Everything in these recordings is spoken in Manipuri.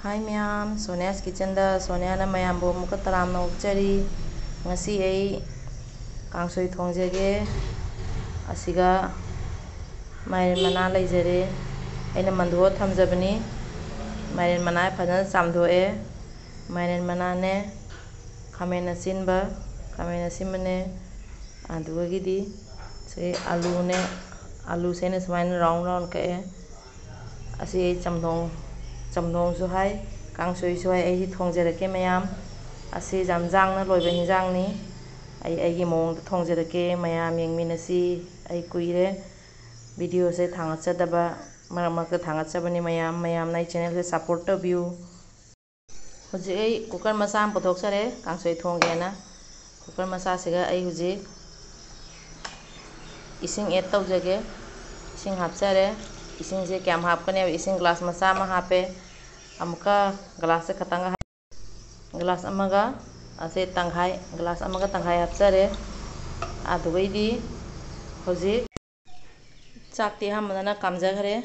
Hi ma'am, Sonia's Kitchen da Sonia na mayambo muka taram na ukchari ngasi ay kangsoi thongjage asiga mairen mana laijare aina mandho thamjabani mairen mana phajana chamdhoe mairen mana ne khamen asinbane adugagidi se alu se ne smain round kae asi chamdong su hai kangsoi su hai ai thongjarake mayam asi jamjang na loiba hinjang ni ai gi mong thongjarake mayam yengminasi ai kuire video se thangatchadaba marak thangatchabani mayam nai channel se support tobiu huji ai cooker macha am puthokchare kangsoi thonggena cooker macha siga ai huji ising add tawjage ising hapchare ising se kyam hapkane ising glass macha ma hape amuka glass se khatanga glass amaga ase tanghai glass amaga tanghai hapchare adugaidi hoji chakti hamana kamjaghare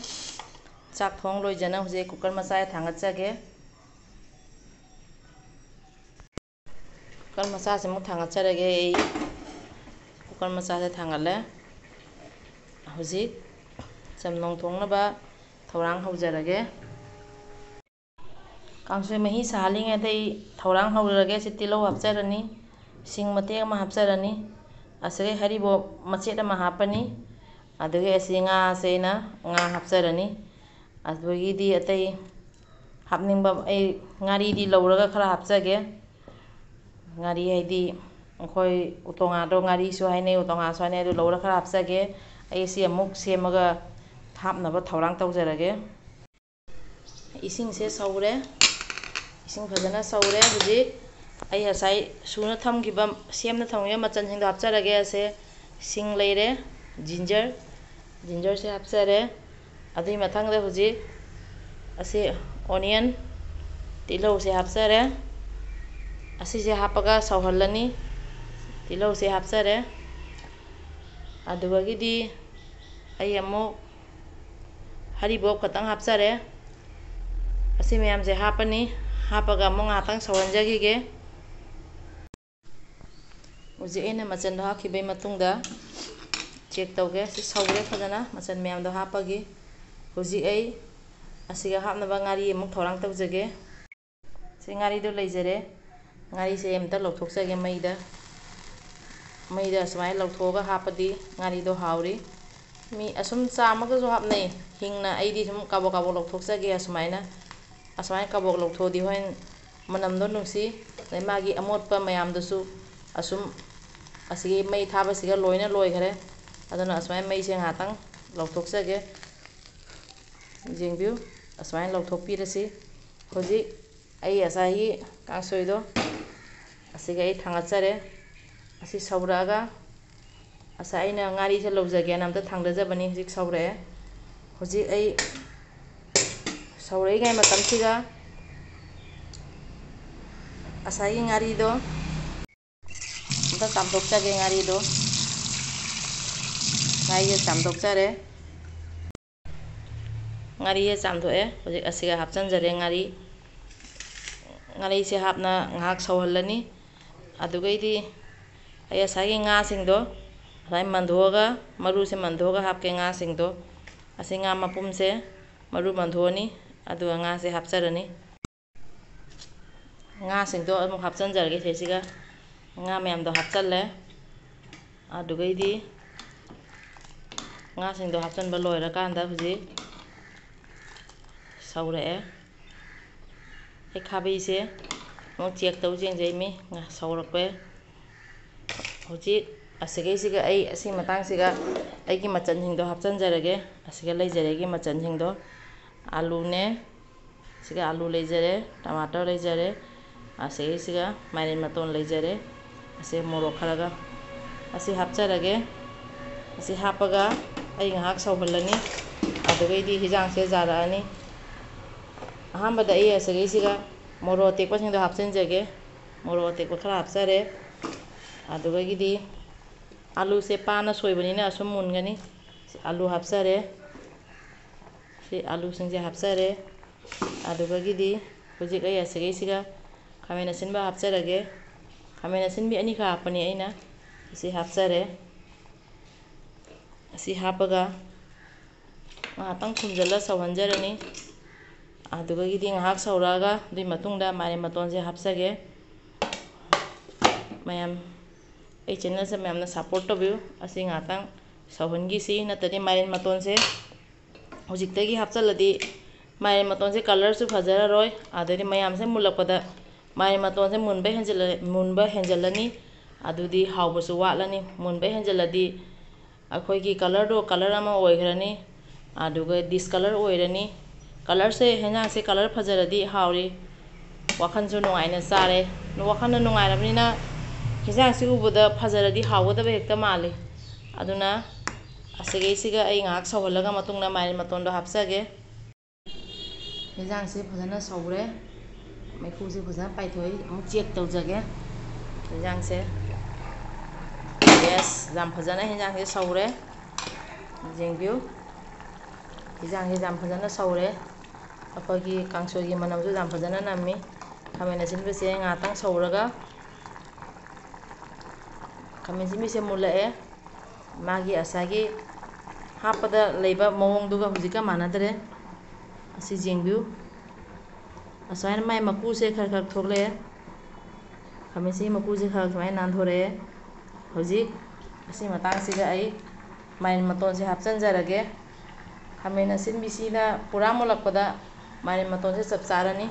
chak thong loijana hoji cooker macha thangatchage cooker macha se mu thangatcharage ei cooker macha se thangale hoji chamnong thongnaba thorang haujarage kangsoi mahi sahalinge dei thorang haurage se tilo hapcharani sing mate ma hapcharani asre haribo machet ma hapani aduge asinga seina nga hapcharani adugidi atai hapningba ai ngari di lauraga khara hapchage ngari haidi khoi utonga do ngari su haine utonga su haine du laura khara hapchage ai si amuk semaga hapnaba thorang tawjarage ising se saure ising phajana saure huji ai hasai suna thamgiba semna thamgiba machan sing hapcharage ase sing leire ginger se hapchare adui mathangda huji ase onion tilo se hapchare asi se hapaga sauhallani tilo se hapchare adugagidi ai amuk haribo khatang hapchare asi mayam se hapani hapaga amuk ngatang sauhanjagige uji aina machan do hakhibai matungda check tauge si saure phajana machan mayam do hapagi huji ai asiga hapnaba ngari amuk thorang tawjage se ngari do leijare ngari se amta lokthokjage maida asmai lokthoga hapadi ngari do hauri mi asum chamaga jo hapnai hingna aidi sum kabo lokthokjage asmai kabok lokthodi hoin manam do nungsi magi amotpa mayam dasu asum asigi mai thaba siga loina loikhare aduna asmai mai se ngatang lokthokjage jengbiu asmai lokthokpirasi hoji ai asai kangsoi do asiga ai thangatchare asi sauraga asa aina ngari se lawjage namta thangdajabani hojik saurae hoji ai saurai gai matamsiga asai ngari do amta tamthokjage ngari do ngai tamthokjare ngari chamthoe hojik asiga hapchanjare ngari se hapna ngahak sauhallani adugaidi ai asai nga singdo asai mandhoga maru se mandhoga hapke nga singdo asi nga mapum se maru mandhoni adu nga se hapcharani nga singdo amuk hapchanjarage sesiga nga mayam do hapchalle adugaidi nga singdo hapchanba loira kanda huji saurae ai khabai se mo check tau jengjaimi nga saurakpe huji asigai siga ai asi matang siga aigi machan singdo hapchanjarage asiga leijarege machan singdo alu ne siga alu leijare tomato leijare asigai siga mairen maton leijare ase morok kharaga asi hapcharage asi hapaga ai ngahak sauhallani adugaidi hijang se jaraani ahambada ai asigai siga morok tekpa singdo hapchanjage morok tekpa khara hapchare adugagidi alu se pana soibanina asum mungani alu hapchare si alu singje hapchare adugagidi ꯍꯧꯖꯤꯛ ꯑꯩ ꯑꯁꯤꯒꯩꯁꯤꯒ ꯈꯥꯃꯦꯟ ꯑꯁꯤꯟꯕ ꯍꯥꯞꯆꯔꯒꯦ ꯈꯥꯃꯦꯟ ꯑꯁꯤꯟꯕꯤ ꯑꯅꯤꯈꯛ ꯍꯥꯞꯄꯅꯤ ꯑꯩꯅ ꯑꯁꯤ ꯍꯥꯞꯆꯔꯦ ꯑꯁꯤ ꯍꯥꯞꯄꯒ ꯉꯥꯏꯍꯥꯛꯇꯪ ꯈꯨꯝꯖꯤꯜꯂ ꯁꯧꯍꯟꯖꯔꯅꯤ ꯑꯗꯨꯗꯒꯤꯗꯤ ꯉꯥꯏꯍꯥꯛ ꯁꯧꯔꯛꯑꯒ ꯑꯗꯨꯒꯤ ꯃꯇꯨꯡꯗ ꯃꯥꯏꯔꯦꯟ ꯃꯇꯣꯟꯁꯦ ꯍꯥꯞꯆꯒꯦ ꯃꯌꯥꯝ ꯑꯩ ꯆꯦꯅꯦꯜꯁꯦ ꯃꯌꯥꯝꯅ ꯁꯞꯄꯣꯔꯠ ꯇꯧꯕꯤꯌꯨ ꯑꯁꯤ ꯉꯥꯏꯍꯥꯛꯇꯪ ꯁꯧꯍꯟꯈꯤꯁꯤ ꯅꯠꯇ꯭ꯔꯗꯤ ꯃꯥꯏꯔꯦꯟ ꯃꯇꯣꯟꯁꯦ ꯍꯧꯖꯤꯛꯇꯒꯤ ꯍꯥꯞꯆꯤꯜꯂꯗꯤ ꯃꯥꯏꯔꯦꯟ ꯃꯇꯣꯟꯁꯦ ꯀꯂꯔꯁꯨ ꯐꯖꯔꯔꯣꯏ ꯑꯗꯩꯗꯤ ꯃꯌꯥꯝꯁꯦ ꯃꯨꯜꯂꯛꯄꯗ ꯃꯥꯏꯔꯦꯟ ꯃꯇꯣꯟꯁꯦ ꯃꯨꯟꯕ ꯍꯦꯟꯖꯜꯂꯅꯤ ꯑꯗꯨꯗꯤ ꯍꯥꯎꯕꯁꯨ ꯋꯥꯠꯂꯅꯤ ꯃꯨꯟꯕ ꯍꯦꯟꯖꯜꯂꯗꯤ ꯑꯩꯈꯣꯏꯒꯤ ꯀꯂꯔꯗꯣ ꯀꯂꯔ ꯑꯃ ꯑꯣꯏꯈ꯭ꯔꯅꯤ ꯑꯗꯨꯒ ꯗꯤꯁꯀꯂꯔ ꯑꯣꯏꯔꯅꯤ ꯀꯂꯔꯁꯦ ꯍꯦꯟꯖꯥꯡꯁꯦ ꯀꯂꯔ ꯐꯖꯔꯗꯤ ꯍꯥꯎꯔꯤ ꯋꯥꯈꯜꯁꯨ ꯅꯨꯡꯉꯥꯏꯅ ꯆꯥꯔꯦ ꯋꯥꯈꯜꯅ ꯅꯨꯡꯉꯥꯏꯔꯕꯅꯤꯅ ꯍꯦꯟꯖꯥꯡꯁꯤ ꯎꯕꯗ ꯐꯖꯔꯗꯤ ꯍꯥꯎꯒꯗꯕ ꯍꯦꯛꯇ ꯃꯥꯜꯂꯤ ꯑꯗꯨꯅ ꯑꯁꯤꯒꯩꯁꯤꯒ ꯑꯩ ꯉꯥꯏꯍꯥꯛ ꯁꯧꯍꯜꯂꯒ ꯃꯇꯨꯡꯗ ꯃꯥꯏꯔꯦꯟ ꯃꯇꯣꯟꯗꯣ ꯍꯥꯞꯆꯒꯦ ꯍꯦꯟꯖꯥꯡꯁꯦ ꯐꯖꯅ ꯁꯧꯔꯦ ꯃꯩꯈꯨꯁꯦ ꯐꯖꯅ ꯄꯥꯏꯊꯣꯛꯏ ꯑꯃꯨꯛ ꯆꯦꯛ ꯇꯧꯖꯒꯦ ꯍꯦꯟꯖꯥꯡꯁꯦ ꯌꯦꯁ ꯌꯥꯝ ꯐꯖꯅ ꯍꯦꯟꯖꯥꯡꯁꯦ ꯁꯧꯔꯦ ꯌꯦꯡꯕꯤꯌꯨ ꯍꯦꯟꯖꯥꯡꯁꯦ ꯌꯥꯝ ꯐꯖꯅ ꯁꯧꯔꯦ ꯑꯩꯈꯣꯏꯒꯤ ꯀꯥꯡꯁꯣꯏꯒꯤ ꯃꯅꯝꯁꯨ ꯌꯥꯝ ꯐꯖꯅ ꯅꯝꯃꯤ ꯈꯥꯃꯦꯟ ꯑꯁꯤꯟꯕꯁꯦ ꯉꯥꯏꯍꯥꯛꯇꯪ ꯁꯧꯔꯒ ꯈꯥꯃꯦꯟ ꯑꯁꯤꯟꯕꯤꯁꯦ ꯃꯨꯜꯂꯛꯑꯦ ꯃꯥꯒꯤ ꯉꯁꯥꯏꯒꯤ ꯍꯥꯞꯄꯗ ꯂꯩꯕ ꯃꯑꯣꯡꯗꯨꯒ ꯍꯧꯖꯤꯛꯀ ꯃꯥꯟꯅꯗ꯭ꯔꯦ ꯑꯁꯤ ꯌꯦꯡꯕꯤꯌꯨ ꯑꯁꯨꯃꯥꯏꯅ ꯃꯥꯏ ꯃꯀꯨꯁꯦ ꯈꯔ ꯈꯔ ꯊꯣꯛꯂꯛꯑꯦ ꯈꯥꯃꯦꯟ ꯑꯁꯤꯟꯕꯤ ꯃꯀꯨꯁꯦ ꯈꯔ ꯁꯨꯃꯥꯏꯅ ꯅꯥꯟꯊꯣꯔꯛꯑꯦ ꯍꯧꯖꯤꯛ ꯑꯁꯤ ꯃꯇꯥꯡꯁꯤꯗ ꯑꯩ ꯃꯥꯏꯔꯦꯟ ꯃꯇꯣꯟꯁꯦ ꯍꯥꯞꯆꯤꯟꯖꯔꯒꯦ ꯈꯥꯃꯦꯟ ꯑꯁꯤꯟꯕꯤꯁꯤꯅ ꯄꯨꯔꯥ ꯃꯨꯜꯂꯛꯄꯗ ꯃꯥꯏꯔꯦꯟ ꯃꯇꯣꯟꯁꯦ ꯆꯞ ꯆꯥꯔꯅꯤ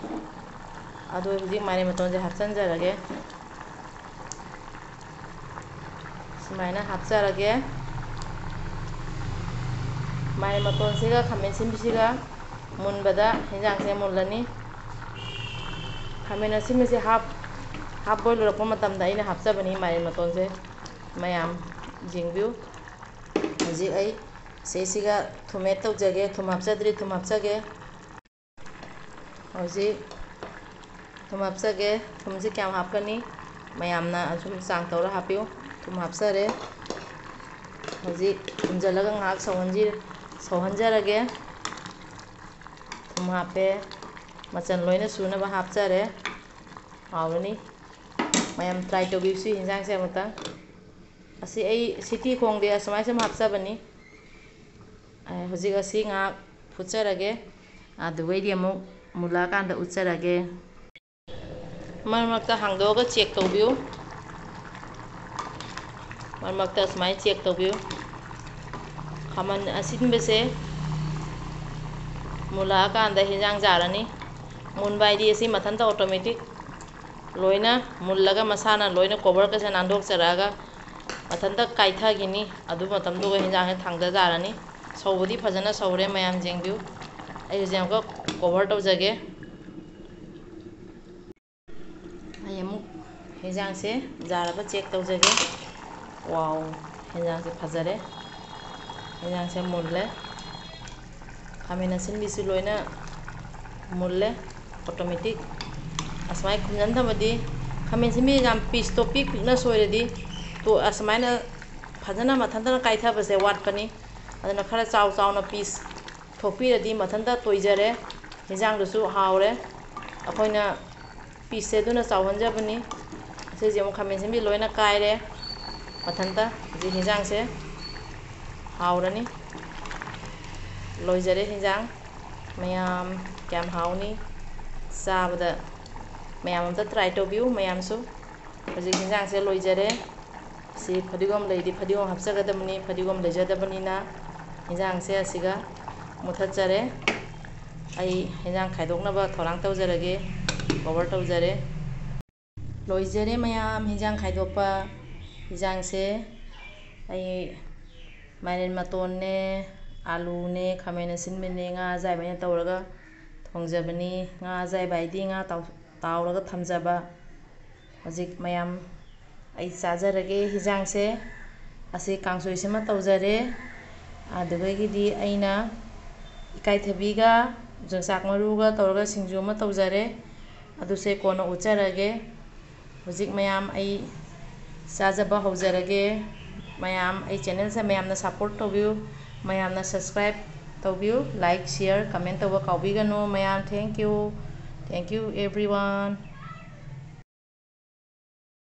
ꯑꯗꯨ ꯍꯧꯖꯤꯛ ꯃꯥꯏꯔꯦꯟ ꯃꯇꯣꯟꯁꯦ ꯍꯥꯞꯆꯤꯟꯖꯔꯒꯦ ꯁꯨꯃꯥꯏꯅ ꯍꯥꯞꯆꯔꯒꯦ ꯃꯥꯏꯔꯦꯟ ꯃꯇꯣꯟꯁꯤꯒ ꯈꯥꯃꯦꯟ ꯑꯁꯤꯟꯕꯤꯁꯤꯒ ꯃꯨꯟꯕꯗ ꯍꯦꯟꯖꯥꯡꯁꯦ ꯃꯨꯜꯂꯅꯤ ꯈꯥꯃꯦꯟ ꯑꯁꯤꯟꯕꯁꯦ ꯍꯥꯞ ꯕꯣꯏꯜ ꯂꯣꯏꯔꯛꯄ ꯃꯇꯝꯗ ꯑꯩꯅ ꯍꯥꯞꯆꯕꯅꯤ ꯃꯥꯏꯔꯦꯟ ꯃꯇꯣꯟꯁꯦ ꯃꯌꯥꯝ ꯌꯦꯡꯕꯤꯌꯨ ꯍꯧꯖꯤꯛ ꯑꯩ ꯁꯤꯒ ꯊꯨꯝ ꯑꯦꯗ ꯇꯧꯖꯒꯦ ꯊꯨꯝ ꯍꯥꯞꯆꯗ꯭ꯔꯤ ꯊꯨꯝ ꯍꯥꯞꯆꯒꯦ ꯍꯧꯖꯤꯛ ꯊꯨꯝ ꯍꯥꯞꯆꯒꯦ ꯊꯨꯝꯁꯦ ꯀꯌꯥꯝ ꯍꯥꯞꯀꯅꯤ ꯃꯌꯥꯝꯅ ꯑꯁꯨꯝ ꯆꯥꯡ ꯇꯧꯔ ꯍꯥꯞꯄꯤꯌꯨ ꯊꯨꯝ ꯍꯥꯞꯆꯔꯦ ꯍꯧꯖꯤꯛ ꯊꯨꯝꯖꯤꯜꯂꯒ ꯉꯥꯏꯍꯥꯛ ꯁꯧꯍꯟꯖꯔꯒꯦ ꯊꯨꯝ ꯍꯥꯞꯄꯦ ꯃꯆꯜ ꯂꯣꯏꯅ ꯁꯨꯅꯕ ꯍꯥꯞꯆꯔꯦ ꯍꯥꯎꯔꯅꯤ ꯃꯌꯥꯝ ꯇ꯭ꯔꯥꯏ ꯇꯧꯕꯤꯌꯨ ꯁꯤ ꯌꯦꯟꯖꯥꯡꯁꯦ ꯑꯃꯨꯛꯇꯪ ꯑꯁꯤ ꯑꯩ ꯁꯤꯇꯤ ꯈꯣꯡꯗꯦ ꯑꯁꯨꯃꯥꯏꯅ ꯁꯨꯝ ꯍꯥꯞꯆꯕꯅꯤ ꯍꯧꯖꯤꯛ ꯑꯁꯤ ꯉꯥꯏꯍꯥꯛ ꯐꯨꯠꯆꯔꯒꯦ ꯑꯗꯨꯒꯩꯗꯤ ꯑꯃꯨꯛ ꯃꯨꯜꯂꯛꯑꯀꯥꯟꯗ ꯎꯠꯆꯔꯒꯦ ꯃꯔꯛ ꯃꯔꯛꯇ ꯍꯥꯡꯗꯣꯛꯑꯒ ꯆꯦꯛ ꯇꯧꯕꯤꯌꯨ ꯃꯔꯛ ꯃꯔꯛꯇ ꯑꯁꯨꯃꯥꯏꯅ ꯆꯦꯛ ꯇꯧꯕꯤꯌꯨ ꯈꯥꯃꯦꯟ ꯑꯁꯤꯟꯕꯁꯦ ꯃꯨꯜꯂꯛꯑꯀꯥꯟꯗ ꯍꯦꯟꯖꯥꯡ ꯌꯥꯔꯅꯤ ꯃꯨꯟꯕ ꯍꯥꯏꯗꯤ ꯑꯁꯤ ꯃꯊꯟꯇ ꯑꯣꯇꯣꯃꯦꯇꯤꯛ ꯂꯣꯏꯅ ꯃꯨꯜꯂꯒ ꯃꯁꯥꯅ ꯂꯣꯏꯅ ꯀꯣꯕꯔꯒꯁꯦ ꯅꯥꯟꯊꯣꯛꯆꯔꯛꯑꯒ ꯃꯊꯟꯇ ꯀꯥꯏꯊꯈꯤꯅꯤ ꯑꯗꯨ ꯃꯇꯝꯗꯨꯒ ꯍꯦꯟꯖꯥꯡꯁꯦ ꯊꯥꯡꯗ ꯌꯥꯔꯅꯤ ꯁꯧꯕꯗꯤ ꯐꯖꯅ ꯁꯧꯔꯦ ꯃꯌꯥꯝ ꯌꯦꯡꯕꯤꯌꯨ ꯑꯩ ꯍꯧꯖꯤꯛ ꯑꯃꯨꯛꯀ ꯀꯣꯕꯔ ꯇꯧꯖꯒꯦ ꯑꯩ ꯑꯃꯨꯛ ꯍꯦꯟꯖꯥꯡꯁꯦ ꯌꯥꯔꯕ ꯆꯦꯛ ꯇꯧꯖꯒꯦ ꯋꯥꯎ ꯍꯦꯟꯖꯥꯡꯁꯦ ꯐꯖꯔꯦ ꯍꯦꯟꯖꯥꯡꯁꯦ ꯃꯨꯜꯂꯦ ꯈꯥꯃꯦꯟ ꯑꯁꯤꯟꯕꯤꯁꯨ ꯂꯣꯏꯅ ꯃꯨꯜꯂꯦ ꯑꯣꯇꯣꯃꯦꯇꯤꯛ ꯑꯁꯨꯃꯥꯏꯅ ꯈꯨꯝꯖꯤꯟ ꯊꯝꯃꯗꯤ ꯈꯥꯃꯦꯟ ꯑꯁꯤꯟꯕꯤ ꯌꯥꯝ ꯄꯤꯁꯇꯣ ꯄꯤꯛ ꯄꯤꯛꯅ ꯁꯣꯏꯔꯗꯤ ꯑꯁꯨꯃꯥꯏꯅ ꯐꯖꯅ ꯃꯊꯟꯇꯅ ꯀꯥꯏꯊꯕꯁꯦ ꯋꯥꯠꯄꯅꯤ ꯑꯗꯨꯅ ꯈꯔ ꯆꯥꯎ ꯆꯥꯎꯅ ꯄꯤꯁ ꯊꯣꯛꯄꯤꯔꯗꯤ ꯃꯊꯟꯇ ꯇꯣꯏꯖꯔꯦ ꯍꯦꯟꯖꯥꯡꯗꯨꯁꯨ ꯍꯥꯎꯔꯦ ꯑꯩꯈꯣꯏꯅ ꯄꯤꯁꯁꯦ ꯑꯗꯨꯅ ꯆꯥꯎꯍꯟꯖꯕꯅꯤ ꯑꯁꯤꯁꯦ ꯑꯃꯨꯛ ꯈꯥꯃꯦꯟ ꯑꯁꯤꯟꯕꯤ ꯂꯣꯏꯅ ꯀꯥꯏꯔꯦ ꯃꯊꯟꯇ ꯍꯧꯖꯤꯛ ꯍꯦꯟꯖꯥꯡꯁꯦ ꯍꯥꯎꯔꯅꯤ ꯂꯣꯏꯖꯔꯦ ꯍꯦꯟꯖꯥꯡ ꯃꯌꯥꯝ ꯀꯌꯥꯝ ꯍꯥꯎꯅꯤ ꯆꯥꯕꯗ ꯃꯌꯥꯝ ꯑꯝꯇ ꯇ꯭ꯔꯥꯏ ꯇꯧꯕꯤꯌꯨ ꯃꯌꯥꯝꯁꯨ ꯍꯧꯖꯤꯛ ꯍꯦꯟꯖꯥꯡꯁꯦ ꯂꯣꯏꯖꯔꯦ ꯁꯤ ꯐꯗꯤꯒꯣꯝ ꯂꯩꯗꯤ ꯐꯗꯤꯒꯣꯝ ꯍꯥꯞꯆꯒꯗꯕꯅꯤ ꯐꯗꯤꯒꯣꯝ ꯂꯩꯖꯗꯕꯅꯤꯅ ꯍꯦꯟꯖꯥꯡꯁꯦ ꯑꯁꯤꯒ ꯃꯨꯊꯠꯆꯔꯦ ꯑꯩ ꯍꯦꯟꯖꯥꯡ ꯈꯥꯏꯗꯣꯛꯅꯕ ꯊꯧꯔꯥꯡ ꯇꯧꯖꯔꯒꯦ ꯀꯣꯕꯔ ꯇꯧꯖꯔꯦ ꯂꯣꯏꯖꯔꯦ ꯃꯌꯥꯝ ꯍꯦꯟꯖꯥꯡ ꯈꯥꯏꯗꯣꯛꯄ ꯍꯦꯟꯖꯥꯡꯁꯦ ꯑꯩ ꯃꯥꯏꯔꯦꯟ ꯃꯇꯣꯟꯅꯦ ꯑꯥꯂꯨꯅꯦ ꯈꯥꯃꯦꯟ ꯑꯁꯤꯟꯕꯅꯦ ꯉꯥ ꯑꯌꯥꯏꯕ ꯑꯩꯅ ꯇꯧꯔꯒ ꯊꯣꯡꯖꯕꯅꯤ ꯉꯥ ꯑꯌꯥꯏꯕ ꯍꯥꯏꯗꯤ ꯉꯥ ꯇꯥꯎꯔꯒ ꯊꯝꯖꯕ ꯍꯧꯖꯤꯛ ꯃꯌꯥꯝ ꯑꯩ ꯆꯥꯖꯔꯒꯦ ꯍꯦꯟꯖꯥꯡꯁꯦ ꯑꯁꯤ ꯀꯥꯡꯁꯣꯏꯁꯤꯃ ꯇꯧꯖꯔꯦ ꯑꯗꯨꯗꯒꯤꯗꯤ ꯑꯩꯅ ꯏꯀꯥꯏꯊꯕꯤꯒ ꯌꯣꯡꯆꯥꯛ ꯃꯔꯨꯒ ꯇꯧꯔꯒ ꯁꯤꯡꯖꯨ ꯑꯃ ꯇꯧꯖꯔꯦ ꯑꯗꯨꯁꯦ ꯀꯣꯟꯅ ꯎꯠꯆꯔꯒꯦ ꯍꯧꯖꯤꯛ ꯃꯌꯥꯝ ꯑꯩ ꯆꯥꯖꯕ ꯍꯧꯖꯔꯒꯦ ꯃꯌꯥꯝ ꯑꯩ ꯆꯦꯅꯦꯜꯁꯦ ꯃꯌꯥꯝꯅ ꯁꯞꯄꯣꯔꯠ ꯇꯧꯕꯤꯌꯨ ꯃꯌꯥꯝꯅ ꯁꯕꯁꯀ꯭ꯔꯥꯏꯕ ꯇꯧꯕꯤꯌꯨ ꯂꯥꯏꯛ ꯁꯤꯌꯔ ꯀꯃꯦꯟ ꯇꯧꯕ ꯀꯥꯎꯕꯤꯒꯅꯨ ꯃꯌꯥꯝ thank you Thank you everyone.